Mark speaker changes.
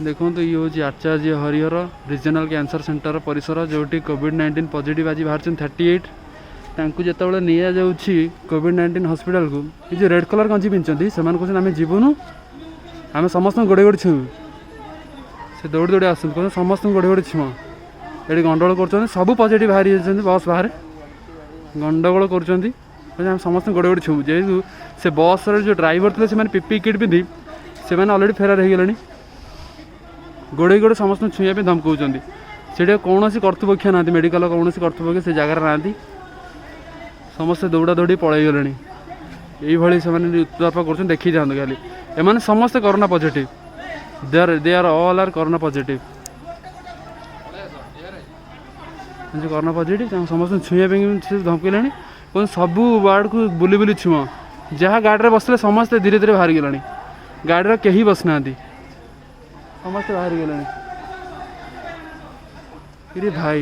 Speaker 1: देखो ये हूँ आचार्य हरिहर रीजनल कैंसर सेंटर परिसर जोटी कोविड-19 पॉजिटिव आज बाहर 38 तांकु जिते निया जाउछि कोविड-19 हॉस्पिटल को ये जो रेड कलर गंजी पिंधि से कहते आम जीवनु आम समस्त गोड़े गोड़े छू से दौड़ी दौड़ी आस समस्त गोड़े गोड़े छुआ ये गंडगोल कर सब पॉजिटिव बाहरी बस बाहर गंडगोल कर समस्त गोड़े गोड़े छू जेहेतु से बस जो ड्राइवर थे से पीपी किट पिंधि से अलरेडी फेरार हो गले गोड़े गोड़े समस्त छुँया धमकाउं से कौन कर्तृपक्ष ना मेडिकल कौन कर्तृपक्ष से जगार ना समस्ते दौड़ा दौड़ी पलि गले ये उत्ताप कर देखी जाते खाली एम समस्ते corona positive they are all are corona positive corona positive समस्त छुँया धमकैले कौन सबू वार्ड को बुली बुली छुआ जहाँ गाड़ी बसले समस्ते धीरे धीरे बाहरी गलानी गाड़ी कहीं बसना समस्ते बाहरी गलानी भाई।